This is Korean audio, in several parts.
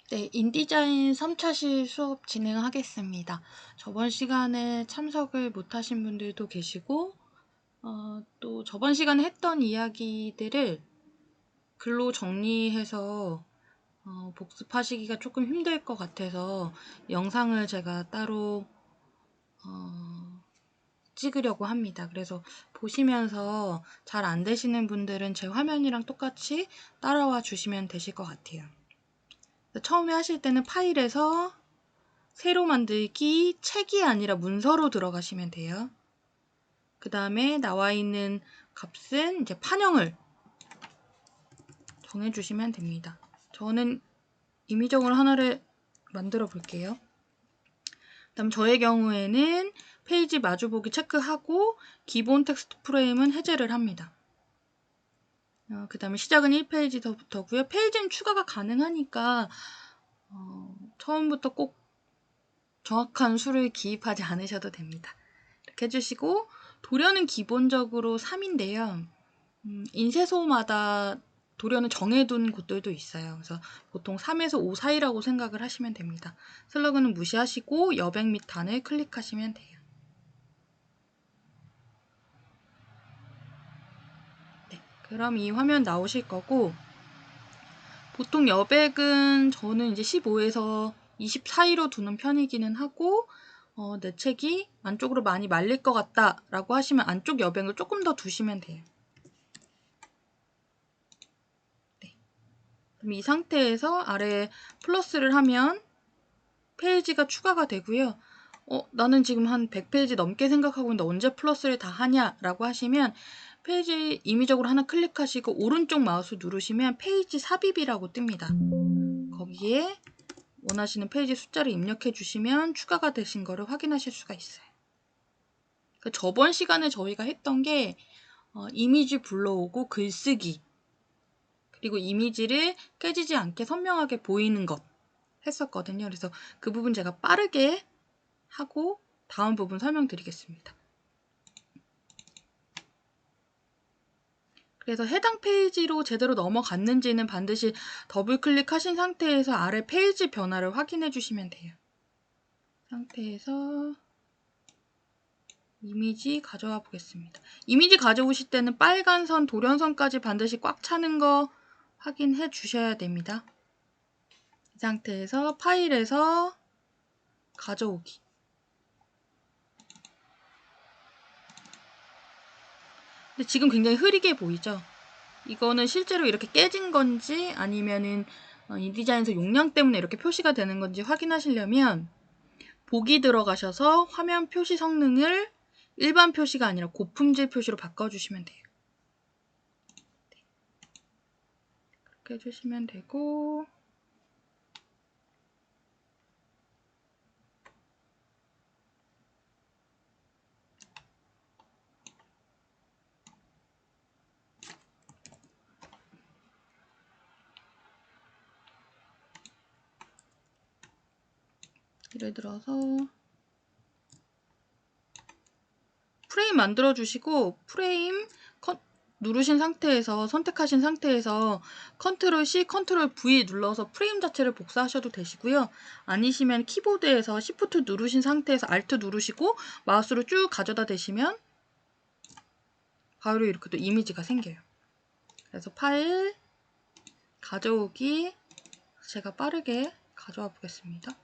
네, 인디자인 3차시 수업 진행하겠습니다. 저번 시간에 참석을 못하신 분들도 계시고, 또 저번 시간에 했던 이야기들을 글로 정리해서 복습하시기가 조금 힘들 것 같아서 영상을 제가 따로 찍으려고 합니다. 그래서 보시면서 잘 안 되시는 분들은 제 화면이랑 똑같이 따라와 주시면 되실 것 같아요. 처음에 하실 때는 파일에서 새로 만들기, 책이 아니라 문서로 들어가시면 돼요. 그 다음에 나와 있는 값은 이제 판형을 정해주시면 됩니다. 저는 임의적으로 하나를 만들어 볼게요. 그다음 저의 경우에는 페이지 마주보기 체크하고 기본 텍스트 프레임은 해제를 합니다. 그 다음에 시작은 1페이지서부터고요. 페이지는 추가가 가능하니까 처음부터 꼭 정확한 수를 기입하지 않으셔도 됩니다. 이렇게 해주시고 도료는 기본적으로 3인데요. 인쇄소마다 도료는 정해둔 곳들도 있어요. 그래서 보통 3에서 5 사이라고 생각을 하시면 됩니다. 슬러그는 무시하시고 여백 및 단을 클릭하시면 돼요. 네, 그럼 이 화면 나오실 거고 보통 여백은 저는 이제 15에서 20 사이로 두는 편이기는 하고 내 책이 안쪽으로 많이 말릴 것 같다 라고 하시면 안쪽 여백을 조금 더 두시면 돼요. 네. 그럼 이 상태에서 아래에 플러스를 하면 페이지가 추가가 되고요. 나는 지금 한 100페이지 넘게 생각하고 있는데 언제 플러스를 다 하냐 라고 하시면 페이지 임의적으로 하나 클릭하시고 오른쪽 마우스 누르시면 페이지 삽입이라고 뜹니다. 거기에 원하시는 페이지 숫자를 입력해 주시면 추가가 되신 거를 확인하실 수가 있어요. 저번 시간에 저희가 했던 게 이미지 불러오고 글쓰기 그리고 이미지를 깨지지 않게 선명하게 보이는 것 했었거든요. 그래서 그 부분 제가 빠르게 하고 다음 부분 설명드리겠습니다. 그래서 해당 페이지로 제대로 넘어갔는지는 반드시 더블 클릭하신 상태에서 아래 페이지 변화를 확인해 주시면 돼요. 상태에서 이미지 가져와 보겠습니다. 이미지 가져오실 때는 빨간 선, 돌연선까지 반드시 꽉 차는 거 확인해 주셔야 됩니다. 이 상태에서 파일에서 가져오기. 근데 지금 굉장히 흐리게 보이죠? 이거는 실제로 이렇게 깨진 건지 아니면은 인디자인에서 용량 때문에 이렇게 표시가 되는 건지 확인하시려면 보기 들어가셔서 화면 표시 성능을 일반 표시가 아니라 고품질 표시로 바꿔주시면 돼요. 그렇게 해주시면 되고 예를 들어서 프레임 만들어 주시고 프레임 누르신 상태에서 선택하신 상태에서 컨트롤 C, 컨트롤 V 눌러서 프레임 자체를 복사하셔도 되시고요. 아니시면 키보드에서 Shift 누르신 상태에서 Alt 누르시고 마우스로 쭉 가져다 대시면 바로 이렇게 또 이미지가 생겨요. 그래서 파일 가져오기 제가 빠르게 가져와 보겠습니다.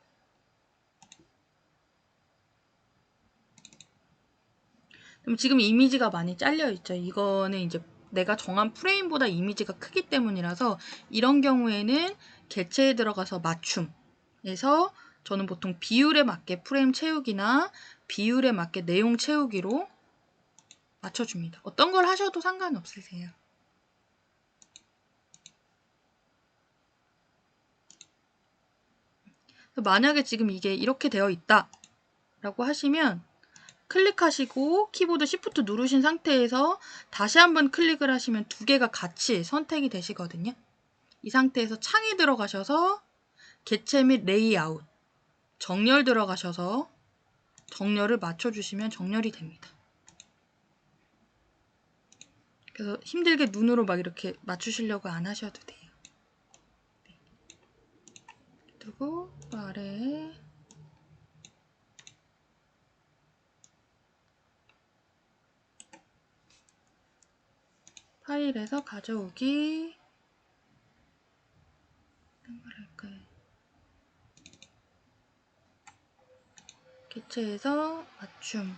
그럼 지금 이미지가 많이 잘려 있죠. 이거는 이제 내가 정한 프레임보다 이미지가 크기 때문이라서 이런 경우에는 개체에 들어가서 맞춤에서 저는 보통 비율에 맞게 프레임 채우기나 비율에 맞게 내용 채우기로 맞춰줍니다. 어떤 걸 하셔도 상관없으세요. 만약에 지금 이게 이렇게 되어 있다 라고 하시면 클릭하시고 키보드 Shift 누르신 상태에서 다시 한번 클릭을 하시면 두 개가 같이 선택이 되시거든요. 이 상태에서 창에 들어가셔서 개체 및 레이아웃, 정렬 들어가셔서 정렬을 맞춰주시면 정렬이 됩니다. 그래서 힘들게 눈으로 막 이렇게 맞추시려고 안 하셔도 돼요. 놔두고 또 아래에 파일에서 가져오기, 뭐랄까요, 개체에서 맞춤,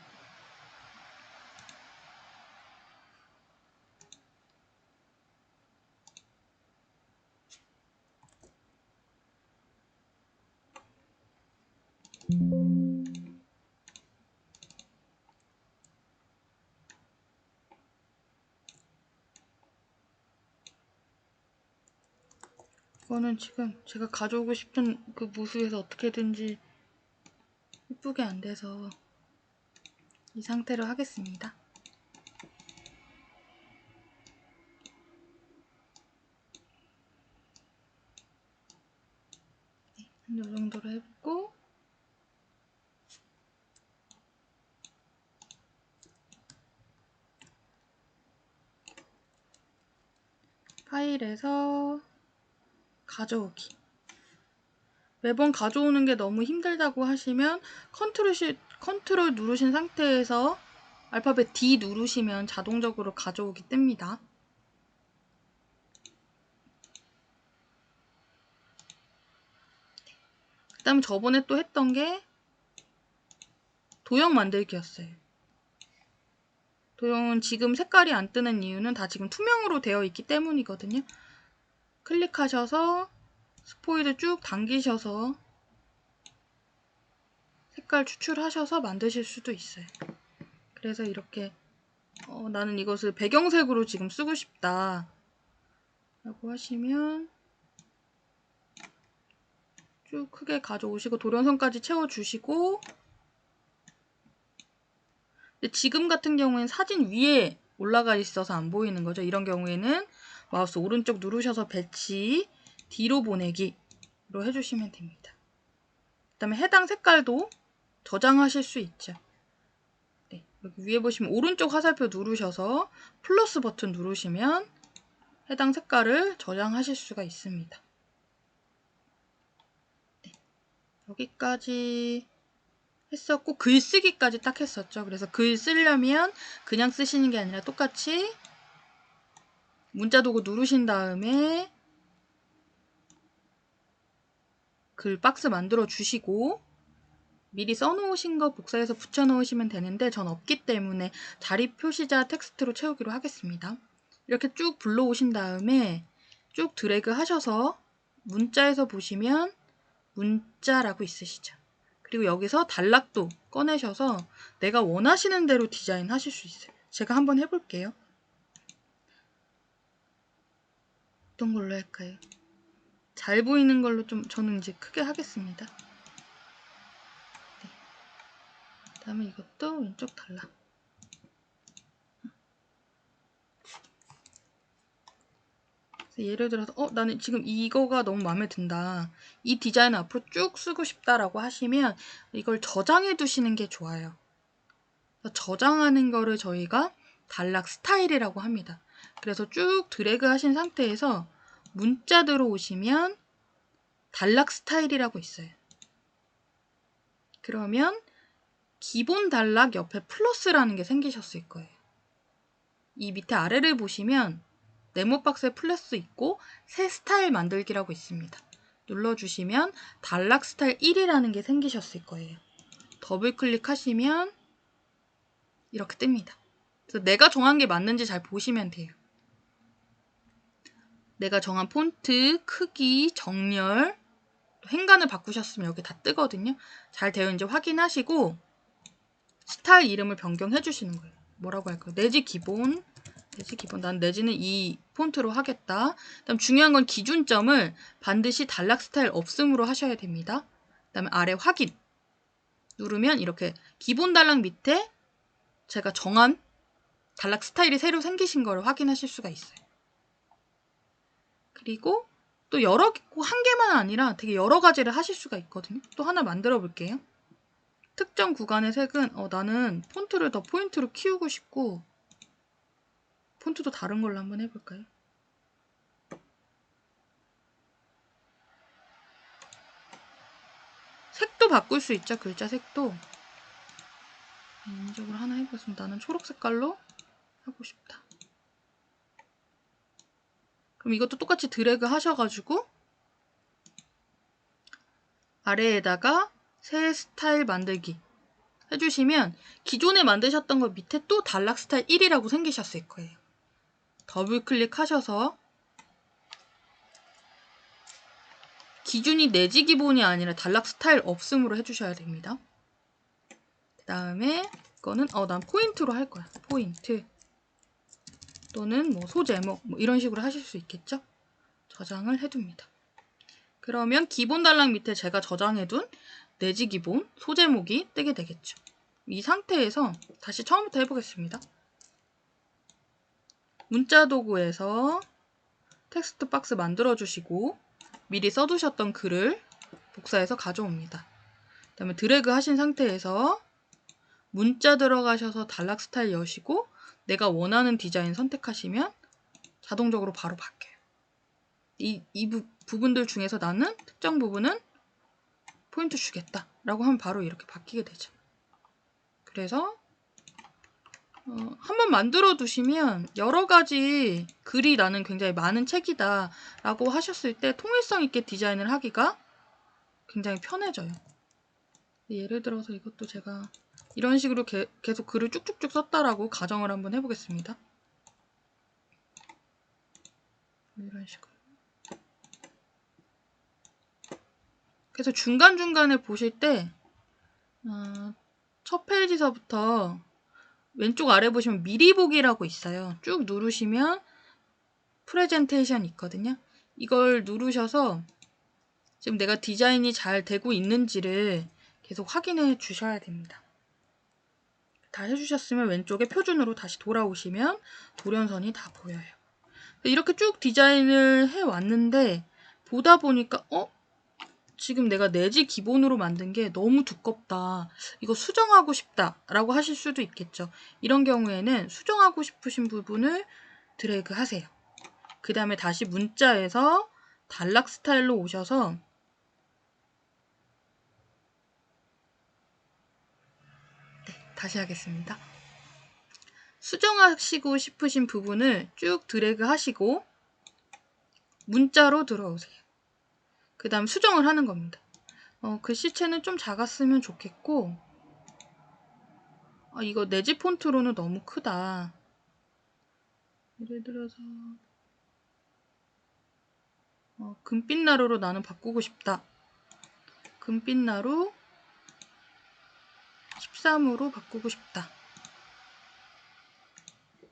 이거는 지금 제가 가져오고 싶은 그 무수에서 어떻게든지 이쁘게 안 돼서 이 상태로 하겠습니다. 네, 이 정도로 해보고 파일에서 가져오기. 매번 가져오는 게 너무 힘들다고 하시면 컨트롤 누르신 상태에서 알파벳 D 누르시면 자동적으로 가져오기 뜹니다. 그 다음에 저번에 또 했던 게 도형 만들기였어요. 도형은 지금 색깔이 안 뜨는 이유는 다 지금 투명으로 되어 있기 때문이거든요. 클릭하셔서 스포이드 쭉 당기셔서 색깔 추출하셔서 만드실 수도 있어요. 그래서 이렇게 나는 이것을 배경색으로 지금 쓰고 싶다 라고 하시면 쭉 크게 가져오시고 도련선까지 채워주시고, 근데 지금 같은 경우에는 사진 위에 올라가 있어서 안 보이는 거죠. 이런 경우에는 마우스 오른쪽 누르셔서 배치 뒤로 보내기로 해주시면 됩니다. 그 다음에 해당 색깔도 저장하실 수 있죠. 네, 여기 위에 보시면 오른쪽 화살표 누르셔서 플러스 버튼 누르시면 해당 색깔을 저장하실 수가 있습니다. 네, 여기까지 했었고 글쓰기까지 딱 했었죠. 그래서 글 쓰려면 그냥 쓰시는 게 아니라 똑같이 문자 도구 누르신 다음에 글 박스 만들어 주시고 미리 써놓으신 거 복사해서 붙여 넣으시면 되는데 전 없기 때문에 자리 표시자 텍스트로 채우기로 하겠습니다. 이렇게 쭉 불러오신 다음에 쭉 드래그 하셔서 문자에서 보시면 문자라고 있으시죠. 그리고 여기서 단락도 꺼내셔서 내가 원하시는 대로 디자인 하실 수 있어요. 제가 한번 해볼게요. 어떤 걸로 할까요? 잘 보이는 걸로 좀 저는 이제 크게 하겠습니다. 네. 그다음에 이것도 왼쪽 단락. 예를 들어서 나는 지금 이거가 너무 마음에 든다. 이 디자인을 앞으로 쭉 쓰고 싶다라고 하시면 이걸 저장해 두시는 게 좋아요. 저장하는 거를 저희가 단락 스타일이라고 합니다. 그래서 쭉 드래그 하신 상태에서 문자 들어오시면 단락 스타일이라고 있어요. 그러면 기본 단락 옆에 플러스라는 게 생기셨을 거예요. 이 밑에 아래를 보시면 네모 박스에 플러스 있고 새 스타일 만들기라고 있습니다. 눌러주시면 단락 스타일 1이라는 게 생기셨을 거예요. 더블 클릭하시면 이렇게 뜹니다. 그래서 내가 정한 게 맞는지 잘 보시면 돼요. 내가 정한 폰트, 크기, 정렬, 행간을 바꾸셨으면 여기 다 뜨거든요. 잘 되어 있는지 확인하시고 스타일 이름을 변경해 주시는 거예요. 뭐라고 할까요? 내지 기본. 난 내지는 이 폰트로 하겠다. 그다음 중요한 건 기준점을 반드시 단락 스타일 없음으로 하셔야 됩니다. 그다음에 아래 확인 누르면 이렇게 기본 단락 밑에 제가 정한 단락 스타일이 새로 생기신 걸 확인하실 수가 있어요. 그리고 또 한 개만 아니라 되게 여러 가지를 하실 수가 있거든요. 또 하나 만들어 볼게요. 특정 구간의 색은 나는 폰트를 더 포인트로 키우고 싶고 폰트도 다른 걸로 한번 해볼까요? 색도 바꿀 수 있죠. 글자 색도. 개인적으로 하나 해보겠습니다. 나는 초록 색깔로 하고 싶다. 그럼 이것도 똑같이 드래그 하셔가지고 아래에다가 새 스타일 만들기 해주시면 기존에 만드셨던 거 밑에 또 단락 스타일 1이라고 생기셨을 거예요. 더블 클릭하셔서 기준이 내지 기본이 아니라 단락 스타일 없음으로 해주셔야 됩니다. 그 다음에 이거는 난 포인트로 할 거야. 포인트 또는 뭐 소제목 뭐 이런 식으로 하실 수 있겠죠? 저장을 해둡니다. 그러면 기본 단락 밑에 제가 저장해둔 내지 기본 소제목이 뜨게 되겠죠. 이 상태에서 다시 처음부터 해보겠습니다. 문자 도구에서 텍스트 박스 만들어주시고 미리 써두셨던 글을 복사해서 가져옵니다. 그 다음에 드래그 하신 상태에서 문자 들어가셔서 단락 스타일 여시고 내가 원하는 디자인 선택하시면 자동적으로 바로 바뀌어요. 이 부분들 중에서 나는 특정 부분은 포인트 주겠다 라고 하면 바로 이렇게 바뀌게 되죠. 그래서 한번 만들어 두시면 여러 가지 글이 나는 굉장히 많은 책이다 라고 하셨을 때 통일성 있게 디자인을 하기가 굉장히 편해져요. 예를 들어서 이것도 제가 이런 식으로 계속 글을 쭉쭉쭉 썼다라고 가정을 한번 해보겠습니다. 이런 식으로. 그래서 중간중간에 보실 때 첫 페이지서부터 왼쪽 아래 보시면 미리 보기라고 있어요. 쭉 누르시면 프레젠테이션 있거든요. 이걸 누르셔서 지금 내가 디자인이 잘 되고 있는지를 계속 확인해 주셔야 됩니다. 다 해주셨으면 왼쪽에 표준으로 다시 돌아오시면 돌연선이 다 보여요. 이렇게 쭉 디자인을 해왔는데 보다 보니까 지금 내가 내지 기본으로 만든 게 너무 두껍다. 이거 수정하고 싶다 라고 하실 수도 있겠죠. 이런 경우에는 수정하고 싶으신 부분을 드래그 하세요. 그 다음에 다시 문자에서 단락 스타일로 오셔서 다시 하겠습니다. 수정하시고 싶으신 부분을 쭉 드래그 하시고 문자로 들어오세요. 그 다음 수정을 하는 겁니다. 글씨체는 좀 작았으면 좋겠고 이거 내지 폰트로는 너무 크다. 예를 들어서 금빛 나루로 나는 바꾸고 싶다. 금빛 나루 13으로 바꾸고 싶다.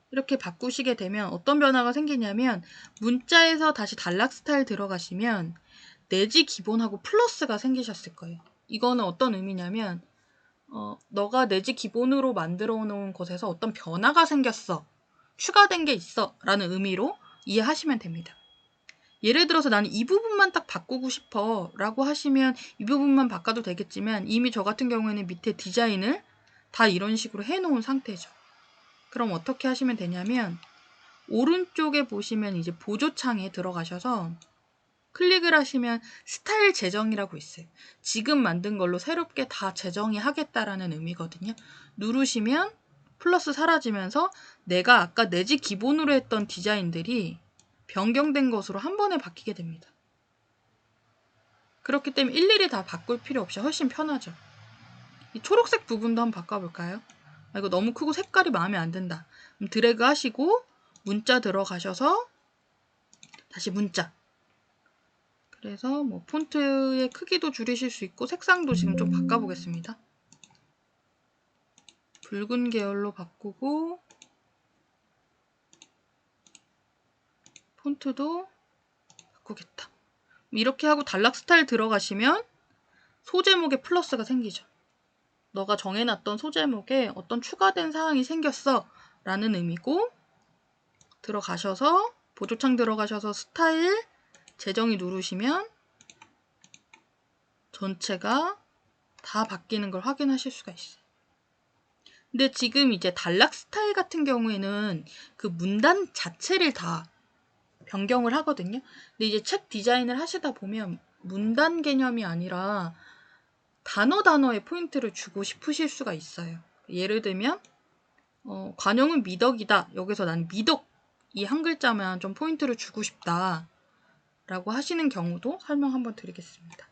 이렇게 바꾸시게 되면 어떤 변화가 생기냐면 문자에서 다시 단락 스타일 들어가시면 내지 기본하고 플러스가 생기셨을 거예요. 이거는 어떤 의미냐면 너가 내지 기본으로 만들어 놓은 것에서 어떤 변화가 생겼어. 추가된 게 있어. 라는 의미로 이해하시면 됩니다. 예를 들어서 나는 이 부분만 딱 바꾸고 싶어 라고 하시면 이 부분만 바꿔도 되겠지만 이미 저 같은 경우에는 밑에 디자인을 다 이런 식으로 해놓은 상태죠. 그럼 어떻게 하시면 되냐면 오른쪽에 보시면 이제 보조창에 들어가셔서 클릭을 하시면 스타일 재정이라고 있어요. 지금 만든 걸로 새롭게 다 재정이 하겠다라는 의미거든요. 누르시면 플러스 사라지면서 내가 아까 내지 기본으로 했던 디자인들이 변경된 것으로 한 번에 바뀌게 됩니다. 그렇기 때문에 일일이 다 바꿀 필요 없이 훨씬 편하죠. 이 초록색 부분도 한번 바꿔볼까요? 이거 너무 크고 색깔이 마음에 안 든다. 그럼 드래그 하시고 문자 들어가셔서 다시 문자. 그래서 뭐 폰트의 크기도 줄이실 수 있고 색상도 지금 좀 바꿔보겠습니다. 붉은 계열로 바꾸고 폰트도 바꾸겠다. 이렇게 하고 단락 스타일 들어가시면 소제목에 플러스가 생기죠. 너가 정해놨던 소제목에 어떤 추가된 사항이 생겼어 라는 의미고 들어가셔서 보조창 들어가셔서 스타일 재정의 누르시면 전체가 다 바뀌는 걸 확인하실 수가 있어요. 근데 지금 이제 단락 스타일 같은 경우에는 그 문단 자체를 다 변경을 하거든요. 근데 이제 책 디자인을 하시다 보면 문단 개념이 아니라 단어에 포인트를 주고 싶으실 수가 있어요. 예를 들면 관용은 미덕이다. 여기서 난 미덕 이 한 글자만 좀 포인트를 주고 싶다 라고 하시는 경우도 설명 한번 드리겠습니다.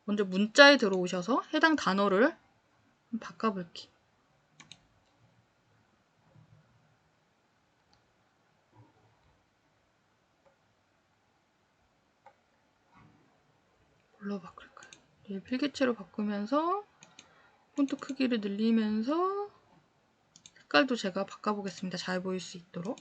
먼저 문자에 들어오셔서 해당 단어를 바꿔볼게요. 뭘로 바꿀까요? 필기체로 바꾸면서 폰트 크기를 늘리면서 색깔도 제가 바꿔보겠습니다. 잘 보일 수 있도록.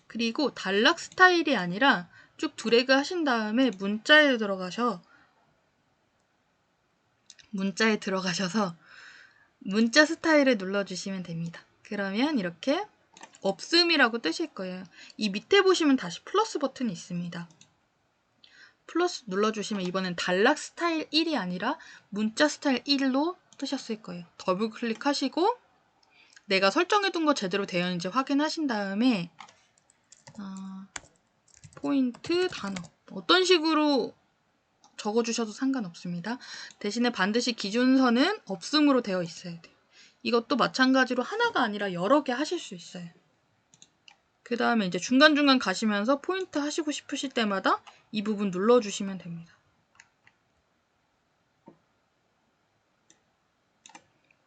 그리고 단락 스타일이 아니라 쭉 드래그 하신 다음에 문자에 들어가셔서 문자 스타일을 눌러주시면 됩니다. 그러면 이렇게 없음이라고 뜨실 거예요. 이 밑에 보시면 다시 플러스 버튼이 있습니다. 플러스 눌러주시면 이번엔 단락 스타일 1이 아니라 문자 스타일 1로 뜨셨을 거예요. 더블 클릭하시고 내가 설정해둔 거 제대로 되어 있는지 확인하신 다음에 포인트 단어 어떤 식으로 적어주셔도 상관없습니다. 대신에 반드시 기준선은 없음으로 되어 있어야 돼요. 이것도 마찬가지로 하나가 아니라 여러 개 하실 수 있어요. 그 다음에 이제 중간중간 가시면서 포인트 하시고 싶으실 때마다 이 부분 눌러주시면 됩니다.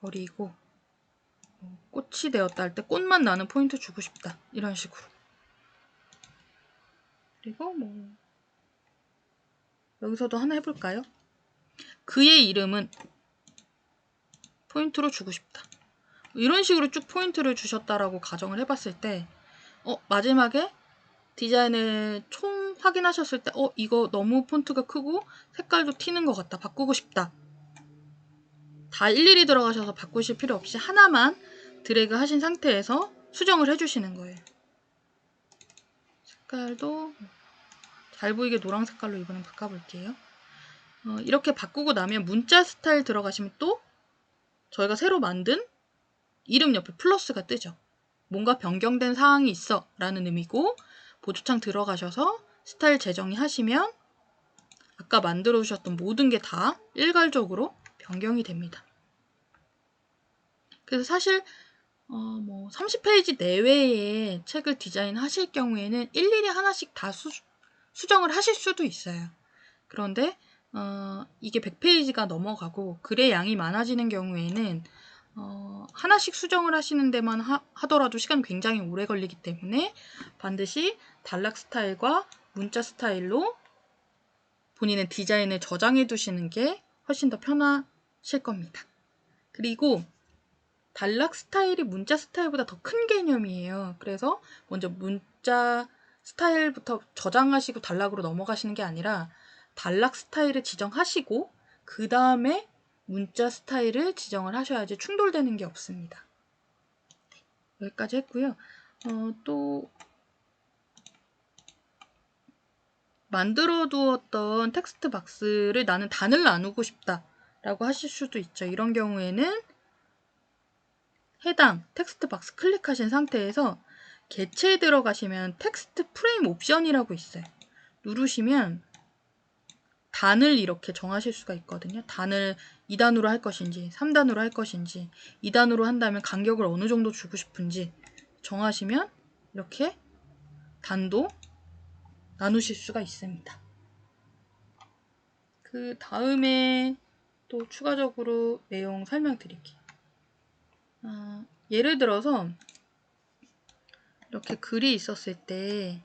그리고 꽃이 되었다 할 때 꽃만 나는 포인트 주고 싶다. 이런 식으로. 그리고 여기서도 하나 해볼까요? 그의 이름은 포인트로 주고 싶다. 이런 식으로 쭉 포인트를 주셨다라고 가정을 해봤을 때 마지막에 디자인을 총 확인하셨을 때 이거 너무 폰트가 크고 색깔도 튀는 것 같다. 바꾸고 싶다. 다 일일이 들어가셔서 바꾸실 필요 없이 하나만 드래그 하신 상태에서 수정을 해주시는 거예요. 색깔도 잘 보이게 노랑 색깔로 이번엔 바꿔볼게요. 이렇게 바꾸고 나면 문자 스타일 들어가시면 또 저희가 새로 만든 이름 옆에 플러스가 뜨죠. 뭔가 변경된 사항이 있어 라는 의미고 보조창 들어가셔서 스타일 재정의 하시면 아까 만들어 주셨던 모든 게 다 일괄적으로 변경이 됩니다. 그래서 사실 30페이지 내외의 책을 디자인하실 경우에는 일일이 하나씩 다 수정을 하실 수도 있어요. 그런데 이게 100페이지가 넘어가고 글의 양이 많아지는 경우에는 하나씩 수정을 하시는 데만 하더라도 시간이 굉장히 오래 걸리기 때문에 반드시 단락 스타일과 문자 스타일로 본인의 디자인을 저장해 두시는 게 훨씬 더 편하실 겁니다. 그리고 단락 스타일이 문자 스타일보다 더 큰 개념이에요. 그래서 먼저 문자 스타일부터 저장하시고 단락으로 넘어가시는 게 아니라 단락 스타일을 지정하시고 그 다음에 문자 스타일을 지정을 하셔야지 충돌되는 게 없습니다. 네, 여기까지 했고요. 또 만들어 두었던 텍스트 박스를 나는 단을 나누고 싶다 라고 하실 수도 있죠. 이런 경우에는 해당 텍스트 박스 클릭하신 상태에서 개체에 들어가시면 텍스트 프레임 옵션이라고 있어요. 누르시면 단을 이렇게 정하실 수가 있거든요. 단을 2단으로 할 것인지 3단으로 할 것인지 2단으로 한다면 간격을 어느 정도 주고 싶은지 정하시면 이렇게 단도 나누실 수가 있습니다. 그 다음에 또 추가적으로 내용 설명드릴게요. 예를 들어서 이렇게 글이 있었을 때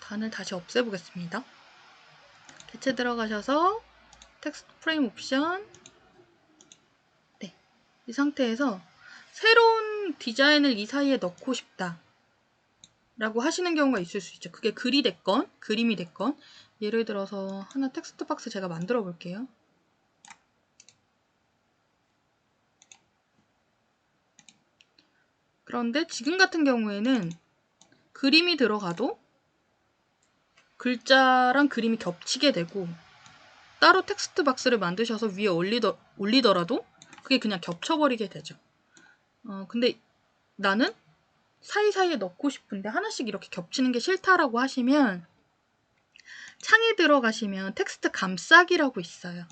단을 다시 없애보겠습니다. 개체 들어가셔서 텍스트 프레임 옵션 네, 이 상태에서 새로운 디자인을 이 사이에 넣고 싶다 라고 하시는 경우가 있을 수 있죠. 그게 글이 됐건 그림이 됐건 예를 들어서 하나 텍스트 박스 제가 만들어 볼게요. 그런데 지금 같은 경우에는 그림이 들어가도 글자랑 그림이 겹치게 되고 따로 텍스트 박스를 만드셔서 위에 올리더라도 그게 그냥 겹쳐버리게 되죠. 근데 나는 사이사이에 넣고 싶은데 하나씩 이렇게 겹치는 게 싫다라고 하시면 창에 들어가시면 텍스트 감싸기라고 있어요.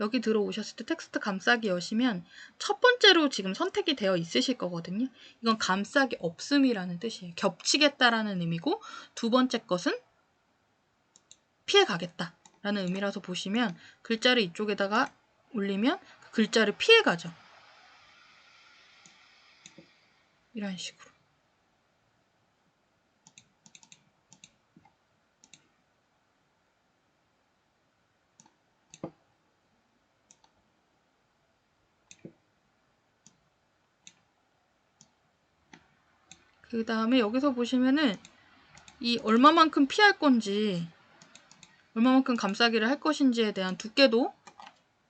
여기 들어오셨을 때 텍스트 감싸기 여시면 첫 번째로 지금 선택이 되어 있으실 거거든요. 이건 감싸기 없음이라는 뜻이에요. 겹치겠다라는 의미고 두 번째 것은 피해가겠다라는 의미라서 보시면 글자를 이쪽에다가 올리면 그 글자를 피해가죠. 이런 식으로. 그 다음에 여기서 보시면은 이 얼마만큼 피할 건지 얼마만큼 감싸기를 할 것인지에 대한 두께도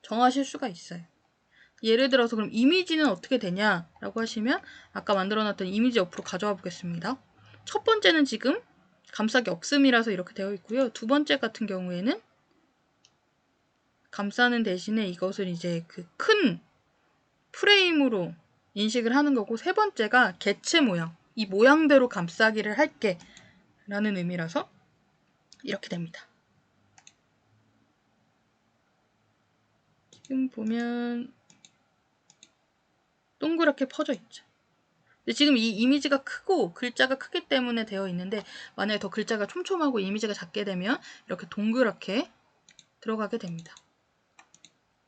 정하실 수가 있어요. 예를 들어서 그럼 이미지는 어떻게 되냐라고 하시면 아까 만들어놨던 이미지 옆으로 가져와 보겠습니다. 첫 번째는 지금 감싸기 없음이라서 이렇게 되어 있고요. 두 번째 같은 경우에는 감싸는 대신에 이것을 이제 그 큰 프레임으로 인식을 하는 거고 세 번째가 개체 모양, 이 모양대로 감싸기를 할게 라는 의미라서 이렇게 됩니다. 지금 보면 동그랗게 퍼져 있죠. 근데 지금 이 이미지가 크고 글자가 크기 때문에 되어 있는데 만약에 더 글자가 촘촘하고 이미지가 작게 되면 이렇게 동그랗게 들어가게 됩니다.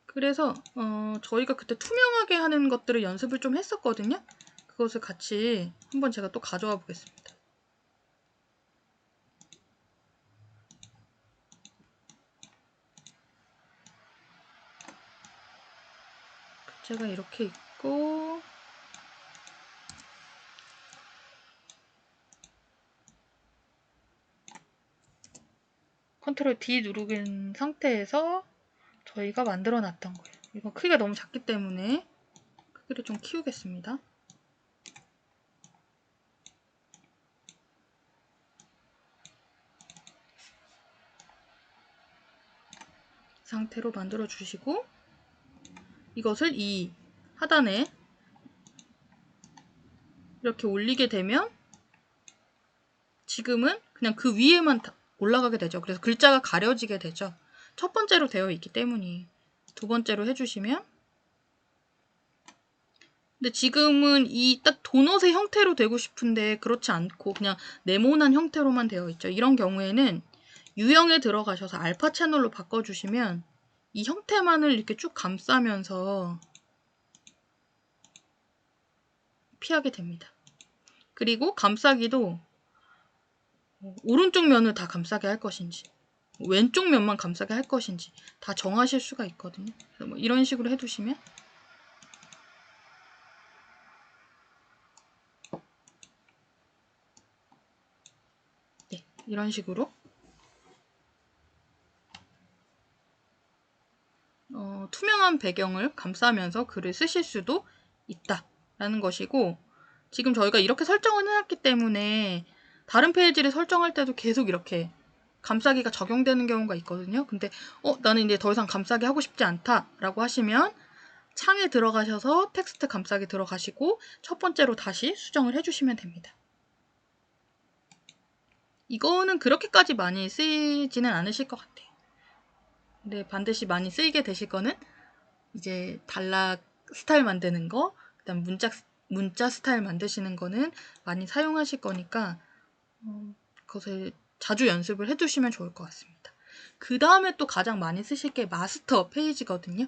그래서 저희가 그때 투명하게 하는 것들을 연습을 좀 했었거든요. 그것을 같이 한번 제가 또 가져와 보겠습니다. 글자가 이렇게 있고 컨트롤 D 누르는 상태에서 저희가 만들어 놨던 거예요. 이거 크기가 너무 작기 때문에 크기를 좀 키우겠습니다. 이 상태로 만들어 주시고 이것을 이 하단에 이렇게 올리게 되면 지금은 그냥 그 위에만 올라가게 되죠. 그래서 글자가 가려지게 되죠. 첫 번째로 되어 있기 때문이에요. 두 번째로 해주시면 근데 지금은 이 딱 도넛의 형태로 되고 싶은데 그렇지 않고 그냥 네모난 형태로만 되어 있죠. 이런 경우에는 유형에 들어가셔서 알파 채널로 바꿔주시면 이 형태만을 이렇게 쭉 감싸면서 피하게 됩니다. 그리고 감싸기도 오른쪽 면을 다 감싸게 할 것인지 왼쪽 면만 감싸게 할 것인지 다 정하실 수가 있거든요. 그래서 뭐 이런 식으로 해두시면 네, 이런 식으로 투명한 배경을 감싸면서 글을 쓰실 수도 있다라는 것이고 지금 저희가 이렇게 설정을 해놨기 때문에 다른 페이지를 설정할 때도 계속 이렇게 감싸기가 적용되는 경우가 있거든요. 근데 나는 이제 더 이상 감싸기 하고 싶지 않다라고 하시면 창에 들어가셔서 텍스트 감싸기 들어가시고 첫 번째로 다시 수정을 해주시면 됩니다. 이거는 그렇게까지 많이 쓰이지는 않으실 것 같아요. 근데 반드시 많이 쓰이게 되실 거는 이제 단락 스타일 만드는 거, 그다음 문자 스타일 만드시는 거는 많이 사용하실 거니까 그것을 자주 연습을 해두시면 좋을 것 같습니다. 그 다음에 또 가장 많이 쓰실 게 마스터 페이지거든요.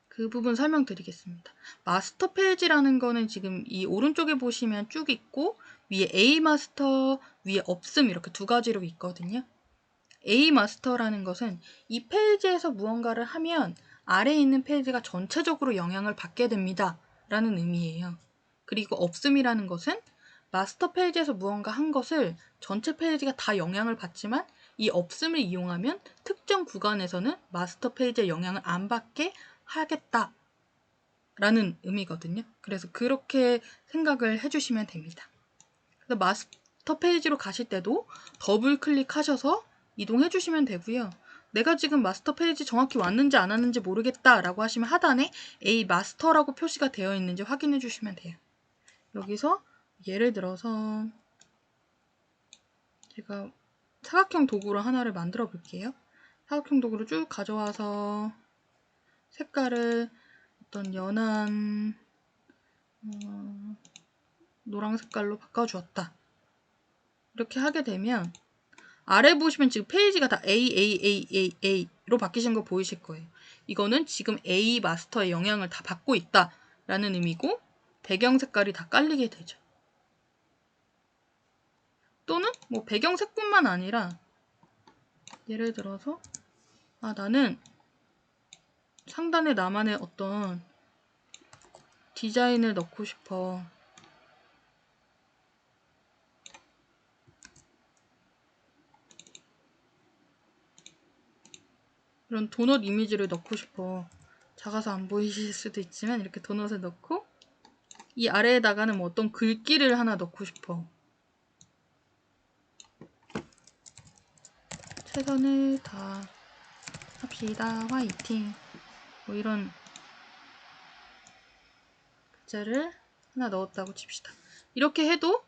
그 부분 설명드리겠습니다. 마스터 페이지라는 거는 지금 이 오른쪽에 보시면 쭉 있고 위에 A 마스터, 위에 없음 이렇게 두 가지로 있거든요. A 마스터라는 것은 이 페이지에서 무언가를 하면 아래에 있는 페이지가 전체적으로 영향을 받게 됩니다. 라는 의미예요. 그리고 없음이라는 것은 마스터 페이지에서 무언가 한 것을 전체 페이지가 다 영향을 받지만 이 없음을 이용하면 특정 구간에서는 마스터 페이지에 영향을 안 받게 하겠다 라는 의미거든요. 그래서 그렇게 생각을 해주시면 됩니다. 그래서 마스터 마스터 페이지로 가실 때도 더블 클릭하셔서 이동해 주시면 되고요. 내가 지금 마스터 페이지 정확히 왔는지 안 왔는지 모르겠다 라고 하시면 하단에 A 마스터라고 표시가 되어 있는지 확인해 주시면 돼요. 여기서 예를 들어서 제가 사각형 도구로 하나를 만들어 볼게요. 사각형 도구를 쭉 가져와서 색깔을 어떤 연한 노랑 색깔로 바꿔주었다. 이렇게 하게 되면 아래 보시면 지금 페이지가 다 A로 바뀌신 거 보이실 거예요. 이거는 지금 A 마스터의 영향을 다 받고 있다 라는 의미고 배경 색깔이 다 깔리게 되죠. 또는 뭐 배경색뿐만 아니라 예를 들어서 나는 상단에 나만의 어떤 디자인을 넣고 싶어. 이런 도넛 이미지를 넣고 싶어. 작아서 안 보이실 수도 있지만 이렇게 도넛을 넣고 이 아래에다가는 뭐 어떤 글귀를 하나 넣고 싶어. 최선을 다합시다. 화이팅. 뭐 이런 글자를 하나 넣었다고 칩시다. 이렇게 해도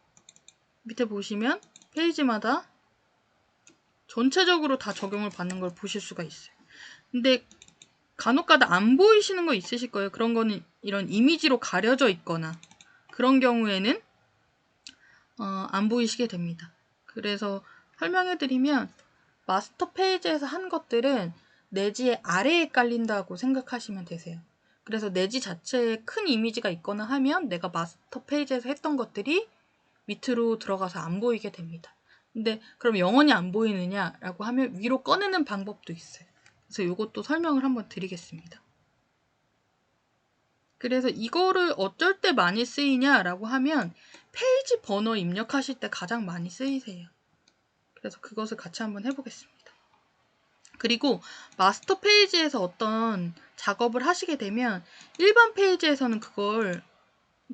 밑에 보시면 페이지마다 전체적으로 다 적용을 받는 걸 보실 수가 있어요. 근데 간혹가다 안 보이시는 거 있으실 거예요. 그런 거는 이런 이미지로 가려져 있거나 그런 경우에는 안 보이시게 됩니다. 그래서 설명해드리면 마스터 페이지에서 한 것들은 내지의 아래에 깔린다고 생각하시면 되세요. 그래서 내지 자체에 큰 이미지가 있거나 하면 내가 마스터 페이지에서 했던 것들이 밑으로 들어가서 안 보이게 됩니다. 근데 그럼 영원히 안 보이느냐라고 하면 위로 꺼내는 방법도 있어요. 그래서 이것도 설명을 한번 드리겠습니다. 그래서 이거를 어쩔 때 많이 쓰이냐라고 하면 페이지 번호 입력하실 때 가장 많이 쓰이세요. 그래서 그것을 같이 한번 해보겠습니다. 그리고 마스터 페이지에서 어떤 작업을 하시게 되면 일반 페이지에서는 그걸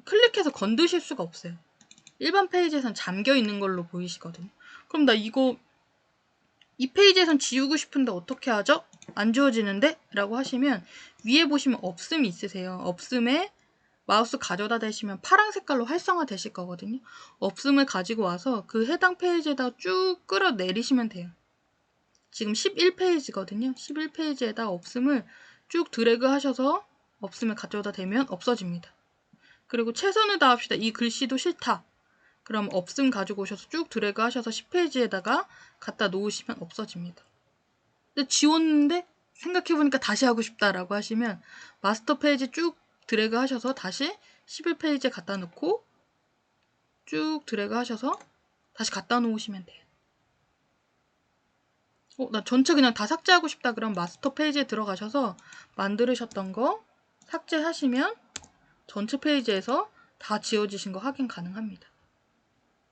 클릭해서 건드실 수가 없어요. 일반 페이지에선 잠겨 있는 걸로 보이시거든요. 그럼 나 이거 이 페이지에선 지우고 싶은데 어떻게 하죠? 안 지워지는데? 라고 하시면 위에 보시면 없음이 있으세요. 없음에 마우스 가져다 대시면 파란 색깔로 활성화 되실 거거든요. 없음을 가지고 와서 그 해당 페이지에다 쭉 끌어내리시면 돼요. 지금 11페이지거든요. 11페이지에다 없음을 쭉 드래그 하셔서 없음을 가져다 대면 없어집니다. 그리고 최선을 다합시다. 이 글씨도 싫다. 그럼 없음 가지고 오셔서 쭉 드래그 하셔서 10페이지에다가 갖다 놓으시면 없어집니다. 근데 지웠는데 생각해보니까 다시 하고 싶다라고 하시면 마스터 페이지 쭉 드래그 하셔서 다시 11페이지에 갖다 놓고 쭉 드래그 하셔서 다시 갖다 놓으시면 돼요. 나 전체 그냥 다 삭제하고 싶다 그럼 마스터 페이지에 들어가셔서 만들으셨던 거 삭제하시면 전체 페이지에서 다 지워지신 거 확인 가능합니다.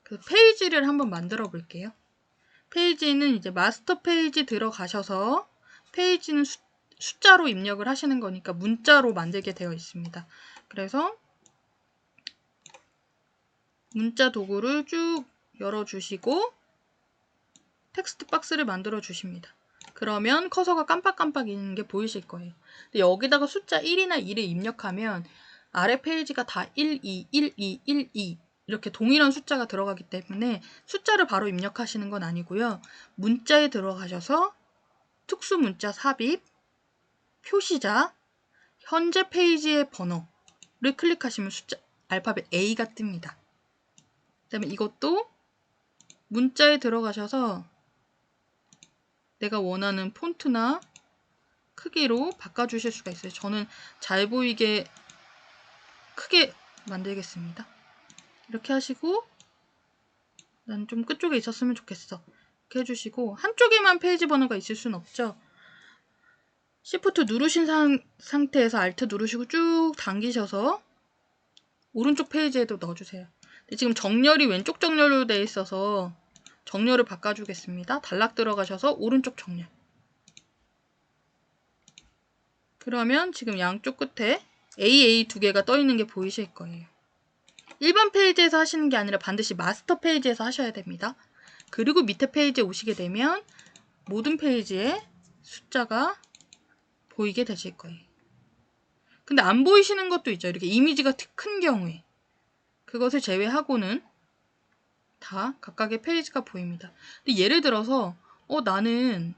그 페이지를 한번 만들어 볼게요. 페이지는 이제 마스터 페이지 들어가셔서 페이지는 숫자로 입력을 하시는 거니까 문자로 만들게 되어 있습니다. 그래서 문자 도구를 쭉 열어주시고 텍스트 박스를 만들어 주십니다. 그러면 커서가 깜빡깜빡 있는 게 보이실 거예요. 근데 여기다가 숫자 1이나 2를 입력하면 아래 페이지가 다 1, 2, 1, 2, 1, 2 이렇게 동일한 숫자가 들어가기 때문에 숫자를 바로 입력하시는 건 아니고요. 문자에 들어가셔서 특수 문자 삽입, 표시자, 현재 페이지의 번호를 클릭하시면 숫자 알파벳 A가 뜹니다. 그다음에 이것도 문자에 들어가셔서 내가 원하는 폰트나 크기로 바꿔주실 수가 있어요. 저는 잘 보이게 크게 만들겠습니다. 이렇게 하시고 난 좀 끝쪽에 있었으면 좋겠어. 이렇게 해주시고 한쪽에만 페이지 번호가 있을 순 없죠. Shift 누르신 상태에서 Alt 누르시고 쭉 당기셔서 오른쪽 페이지에도 넣어주세요. 근데 지금 정렬이 왼쪽 정렬로 되어 있어서 정렬을 바꿔주겠습니다. 단락 들어가셔서 오른쪽 정렬. 그러면 지금 양쪽 끝에 AA 두 개가 떠 있는 게 보이실 거예요. 일반 페이지에서 하시는 게 아니라 반드시 마스터 페이지에서 하셔야 됩니다. 그리고 밑에 페이지에 오시게 되면 모든 페이지에 숫자가 보이게 되실 거예요. 근데 안 보이시는 것도 있죠. 이렇게 이미지가 큰 경우에. 그것을 제외하고는 다 각각의 페이지가 보입니다. 근데 예를 들어서 나는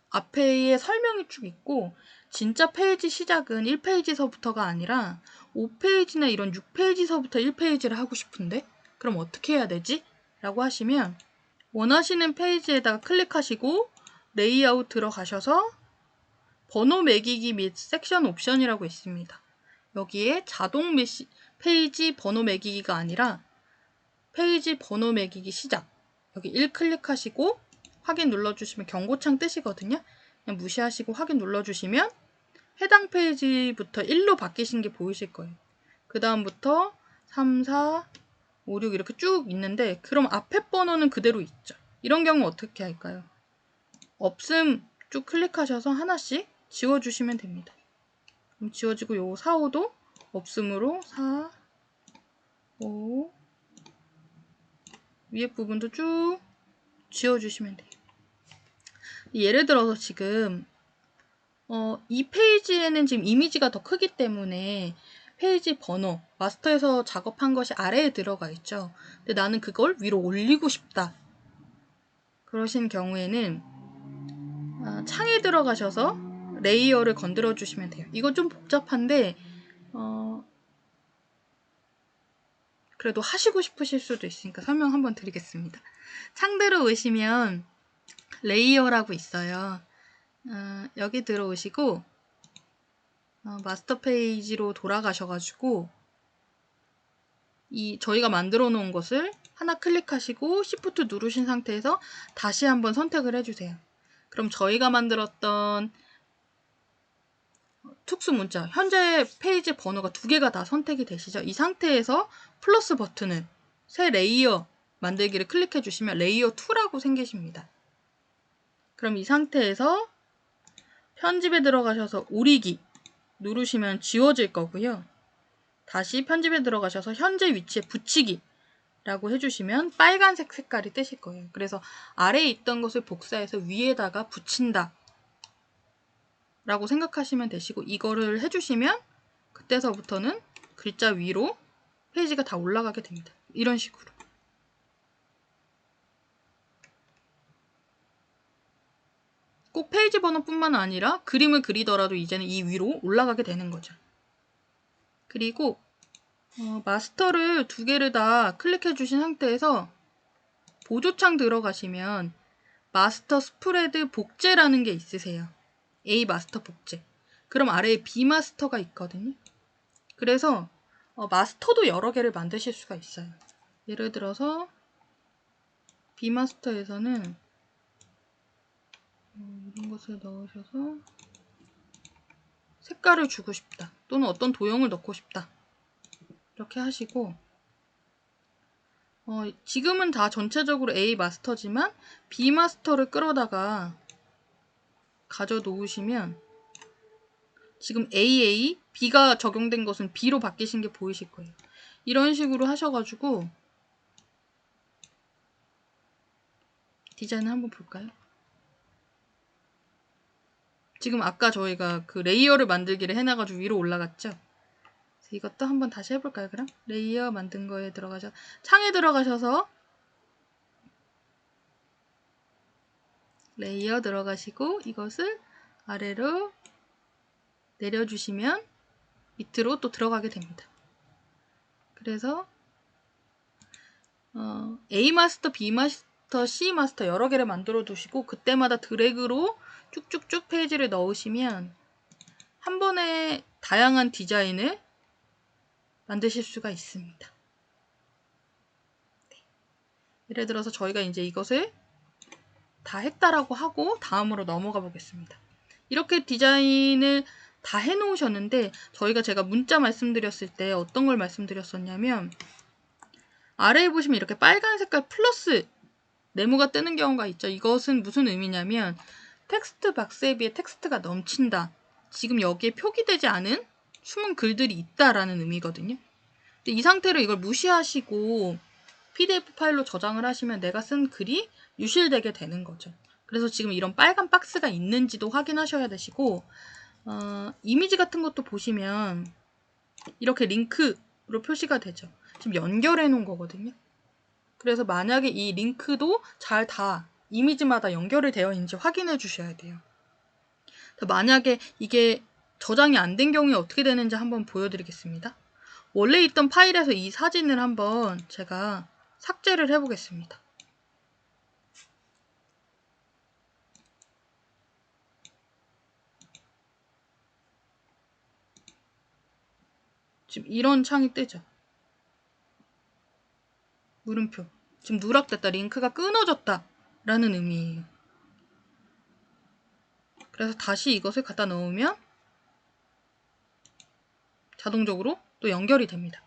앞에 설명이 쭉 있고 진짜 페이지 시작은 1페이지서부터가 아니라 5페이지나 이런 6페이지서부터 1페이지를 하고 싶은데 그럼 어떻게 해야 되지? 라고 하시면 원하시는 페이지에다가 클릭하시고 레이아웃 들어가셔서 번호 매기기 및 섹션 옵션이라고 있습니다. 여기에 자동 페이지 번호 매기기가 아니라 페이지 번호 매기기 시작 여기 1 클릭하시고 확인 눌러주시면 경고창 뜨시거든요. 그냥 무시하시고 확인 눌러주시면 해당 페이지부터 1로 바뀌신 게 보이실 거예요. 그 다음부터 3, 4, 5, 6 이렇게 쭉 있는데 그럼 앞에 번호는 그대로 있죠. 이런 경우 어떻게 할까요? 없음 쭉 클릭하셔서 하나씩 지워주시면 됩니다. 그럼 지워지고 요 4, 5도 없음으로 4, 5 위에 부분도 쭉 지워주시면 돼요. 예를 들어서 지금 이 페이지에는 지금 이미지가 더 크기 때문에 페이지 번호, 마스터에서 작업한 것이 아래에 들어가 있죠. 근데 나는 그걸 위로 올리고 싶다. 그러신 경우에는 창에 들어가셔서 레이어를 건드려 주시면 돼요. 이거 좀 복잡한데 그래도 하시고 싶으실 수도 있으니까 설명 한번 드리겠습니다. 창 들어오시면 레이어라고 있어요. 여기 들어오시고 마스터 페이지로 돌아가셔가지고 저희가 만들어 놓은 것을 하나 클릭하시고 Shift 누르신 상태에서 다시 한번 선택을 해주세요. 그럼 저희가 만들었던 특수 문자, 현재 페이지 번호가 2개가 다 선택이 되시죠? 이 상태에서 플러스 버튼을 새 레이어 만들기를 클릭해 주시면 레이어 2라고 생기십니다. 그럼 이 상태에서 편집에 들어가셔서 오리기 누르시면 지워질 거고요. 다시 편집에 들어가셔서 현재 위치에 붙이기 라고 해주시면 빨간색 색깔이 뜨실 거예요. 그래서 아래에 있던 것을 복사해서 위에다가 붙인다 라고 생각하시면 되시고 이거를 해주시면 그때서부터는 글자 위로 페이지가 다 올라가게 됩니다. 이런 식으로. 꼭 페이지 번호뿐만 아니라 그림을 그리더라도 이제는 이 위로 올라가게 되는 거죠. 그리고 마스터를 2개를 다 클릭해 주신 상태에서 보조창 들어가시면 마스터 스프레드 복제라는 게 있으세요. A 마스터 복제. 그럼 아래에 B 마스터가 있거든요. 그래서 마스터도 여러 개를 만드실 수가 있어요. 예를 들어서 B 마스터에서는 이런 것을 넣으셔서 색깔을 주고 싶다. 또는 어떤 도형을 넣고 싶다. 이렇게 하시고 지금은 다 전체적으로 A 마스터지만 B 마스터를 끌어다가 가져 놓으시면 지금 AA, B가 적용된 것은 B로 바뀌신 게 보이실 거예요. 이런 식으로 하셔가지고 디자인을 한번 볼까요? 지금 아까 저희가 그 레이어를 만들기를 해놔가지고 위로 올라갔죠? 그래서 이것도 한번 다시 해볼까요, 그럼? 레이어 만든 거에 창에 들어가셔서 레이어 들어가시고 이것을 아래로 내려주시면 밑으로 또 들어가게 됩니다. 그래서 A 마스터, B 마스터, C 마스터 여러 개를 만들어 두시고 그때마다 드래그로 쭉쭉쭉 페이지를 넣으시면 한 번에 다양한 디자인을 만드실 수가 있습니다. 네. 예를 들어서 저희가 이제 이것을 다 했다라고 하고 다음으로 넘어가 보겠습니다. 이렇게 디자인을 다 해놓으셨는데 제가 문자 말씀드렸을 때 어떤 걸 말씀드렸었냐면 아래에 보시면 이렇게 빨간 색깔 플러스 네모가 뜨는 경우가 있죠. 이것은 무슨 의미냐면 텍스트 박스에 비해 텍스트가 넘친다. 지금 여기에 표기되지 않은 숨은 글들이 있다라는 의미거든요. 근데 이 상태로 이걸 무시하시고 PDF 파일로 저장을 하시면 내가 쓴 글이 유실되게 되는 거죠. 그래서 지금 이런 빨간 박스가 있는지도 확인하셔야 되시고 이미지 같은 것도 보시면 이렇게 링크로 표시가 되죠. 지금 연결해 놓은 거거든요. 그래서 만약에 이 링크도 잘 다 이미지마다 연결이 되어 있는지 확인해 주셔야 돼요. 만약에 이게 저장이 안 된 경우에 어떻게 되는지 한번 보여드리겠습니다. 원래 있던 파일에서 이 사진을 한번 제가 삭제를 해보겠습니다. 지금 이런 창이 뜨죠. 물음표. 지금 누락됐다. 링크가 끊어졌다. 라는 의미예요. 그래서 다시 이것을 갖다 넣으면 자동적으로 또 연결이 됩니다.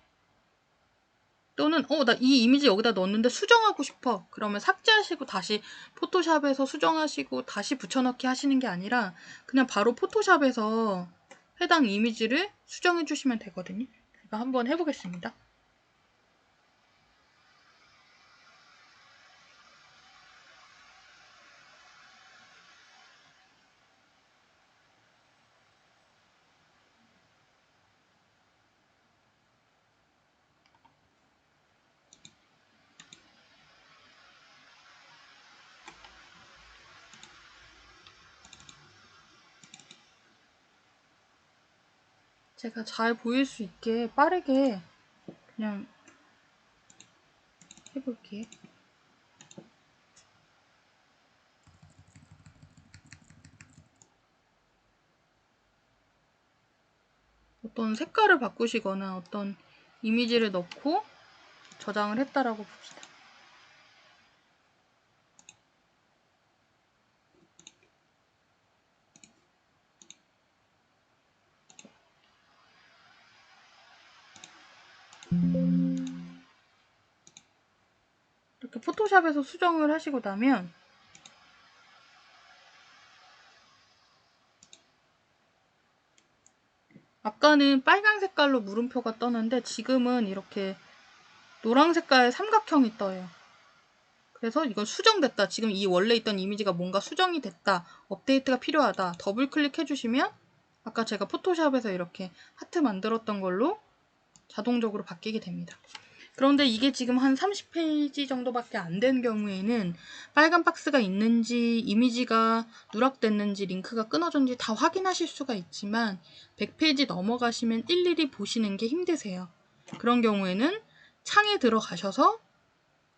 또는 나 이 이미지 여기다 넣었는데 수정하고 싶어. 그러면 삭제하시고 다시 포토샵에서 수정하시고 다시 붙여넣기 하시는 게 아니라 그냥 바로 포토샵에서 해당 이미지를 수정해 주시면 되거든요. 제가 한번 해보겠습니다. 제가 잘 보일 수 있게 빠르게 그냥 해볼게요. 어떤 색깔을 바꾸시거나 어떤 이미지를 넣고 저장을 했다라고 봅시다. 이렇게 포토샵에서 수정을 하시고 나면 아까는 빨간 색깔로 물음표가 떴는데 지금은 이렇게 노란 색깔 삼각형이 떠요. 그래서 이건 수정됐다. 지금 이 원래 있던 이미지가 뭔가 수정이 됐다. 업데이트가 필요하다. 더블 클릭해 주시면 아까 제가 포토샵에서 이렇게 하트 만들었던 걸로 자동적으로 바뀌게 됩니다. 그런데 이게 지금 한 30페이지 정도밖에 안 된 경우에는 빨간 박스가 있는지 이미지가 누락됐는지 링크가 끊어졌는지 다 확인하실 수가 있지만 100페이지 넘어가시면 일일이 보시는 게 힘드세요. 그런 경우에는 창에 들어가셔서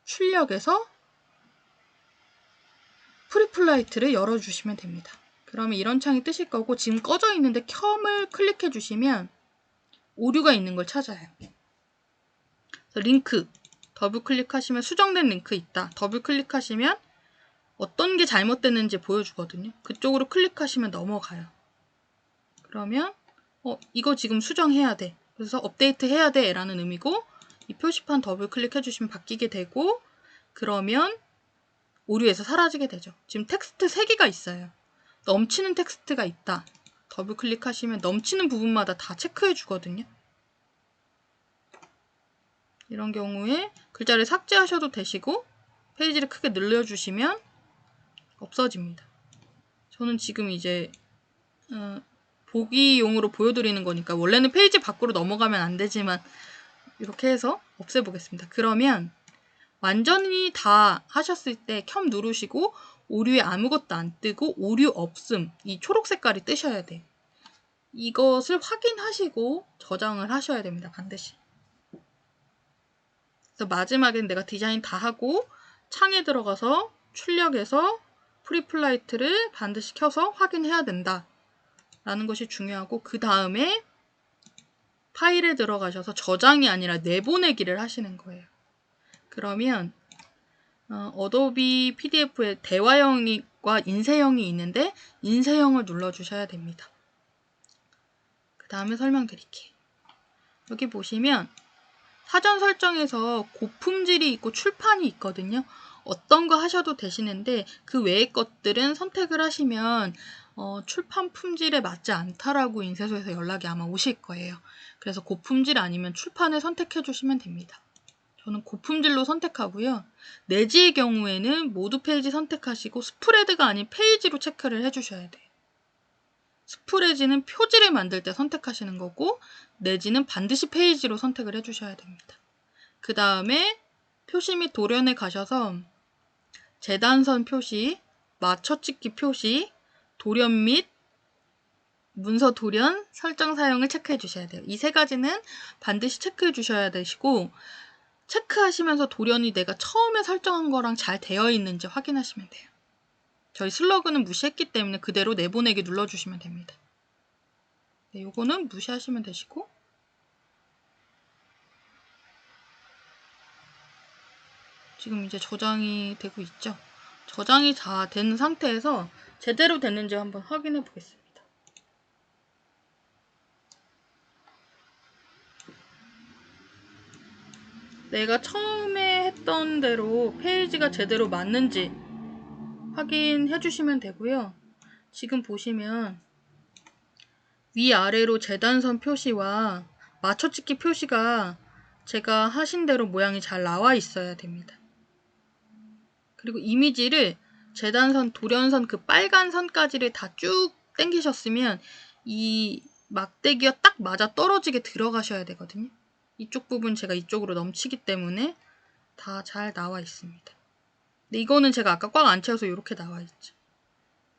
출력해서 프리플라이트를 열어주시면 됩니다. 그러면 이런 창이 뜨실 거고 지금 꺼져 있는데 켬을 클릭해 주시면 오류가 있는 걸 찾아요. 링크 더블 클릭하시면 수정된 링크 있다. 더블 클릭하시면 어떤 게 잘못됐는지 보여주거든요. 그쪽으로 클릭하시면 넘어가요. 그러면 이거 지금 수정해야 돼. 그래서 업데이트 해야 돼 라는 의미고 이 표시판 더블 클릭해 주시면 바뀌게 되고 그러면 오류에서 사라지게 되죠. 지금 텍스트 3개가 있어요. 넘치는 텍스트가 있다. 더블 클릭하시면 넘치는 부분마다 다 체크해 주거든요. 이런 경우에 글자를 삭제하셔도 되시고 페이지를 크게 늘려주시면 없어집니다. 저는 지금 이제 보기용으로 보여드리는 거니까 원래는 페이지 밖으로 넘어가면 안 되지만 이렇게 해서 없애보겠습니다. 그러면 완전히 다 하셨을 때 켬 누르시고 오류에 아무것도 안 뜨고 오류 없음 이 초록 색깔이 뜨셔야 돼. 이것을 확인하시고 저장을 하셔야 됩니다. 반드시. 그래서 마지막엔 내가 디자인 다 하고 창에 들어가서 출력해서 프리플라이트를 반드시 켜서 확인해야 된다 라는 것이 중요하고 그 다음에 파일에 들어가셔서 저장이 아니라 내보내기를 하시는 거예요. 그러면 어도비 PDF에 대화형과 인쇄형이 있는데 인쇄형을 눌러주셔야 됩니다. 그 다음에 설명드릴게요. 여기 보시면 사전 설정에서 고품질이 있고 출판이 있거든요. 어떤 거 하셔도 되시는데 그 외의 것들은 선택을 하시면 출판 품질에 맞지 않다라고 인쇄소에서 연락이 아마 오실 거예요. 그래서 고품질 아니면 출판을 선택해 주시면 됩니다. 저는 고품질로 선택하고요. 내지의 경우에는 모두 페이지 선택하시고 스프레드가 아닌 페이지로 체크를 해주셔야 돼요. 스프레드는 표지를 만들 때 선택하시는 거고 내지는 반드시 페이지로 선택을 해주셔야 됩니다. 그 다음에 표시 및 도련에 가셔서 재단선 표시, 맞춰찍기 표시, 도련 및 문서 도련 설정 사용을 체크해 주셔야 돼요. 이 세 가지는 반드시 체크해 주셔야 되시고 체크하시면서 도련이 내가 처음에 설정한 거랑 잘 되어 있는지 확인하시면 돼요. 저희 슬러그는 무시했기 때문에 그대로 내보내기 눌러주시면 됩니다. 네, 요거는 무시하시면 되시고 지금 이제 저장이 되고 있죠. 저장이 다 된 상태에서 제대로 됐는지 한번 확인해 보겠습니다. 내가 처음에 했던 대로 페이지가 제대로 맞는지 확인해 주시면 되고요. 지금 보시면 위아래로 재단선 표시와 맞춰찍기 표시가 제가 하신 대로 모양이 잘 나와 있어야 됩니다. 그리고 이미지를 재단선, 도련선 그 빨간 선까지를 다 쭉 당기셨으면 이 막대기와 딱 맞아 떨어지게 들어가셔야 되거든요. 이쪽 부분 제가 이쪽으로 넘치기 때문에 다 잘 나와 있습니다. 근데 이거는 제가 아까 꽉 안 채워서 이렇게 나와 있죠.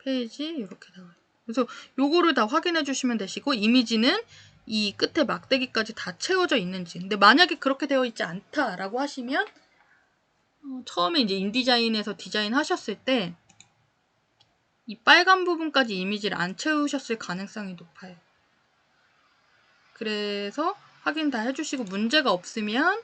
페이지 이렇게 나와 있고. 그래서 요거를 다 확인해 주시면 되시고 이미지는 이 끝에 막대기까지 다 채워져 있는지. 근데 만약에 그렇게 되어 있지 않다라고 하시면 처음에 이제 인디자인에서 디자인 하셨을 때 이 빨간 부분까지 이미지를 안 채우셨을 가능성이 높아요. 그래서 확인 다 해주시고 문제가 없으면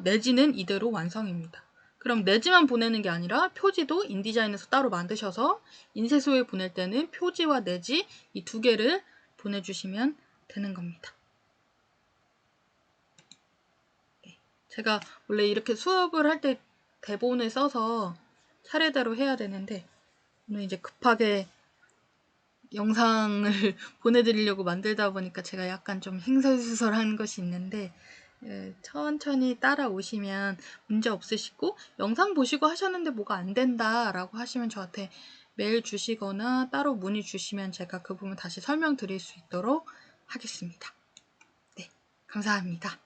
내지는 이대로 완성입니다. 그럼 내지만 보내는 게 아니라 표지도 인디자인에서 따로 만드셔서 인쇄소에 보낼 때는 표지와 내지 이 두 개를 보내주시면 되는 겁니다. 제가 원래 이렇게 수업을 할 때 대본을 써서 차례대로 해야 되는데 오늘 이제 급하게 영상을 보내드리려고 만들다 보니까 제가 약간 좀 횡설수설한 것이 있는데 천천히 따라오시면 문제 없으시고 영상 보시고 하셨는데 뭐가 안 된다 라고 하시면 저한테 메일 주시거나 따로 문의 주시면 제가 그 부분 다시 설명드릴 수 있도록 하겠습니다. 네, 감사합니다.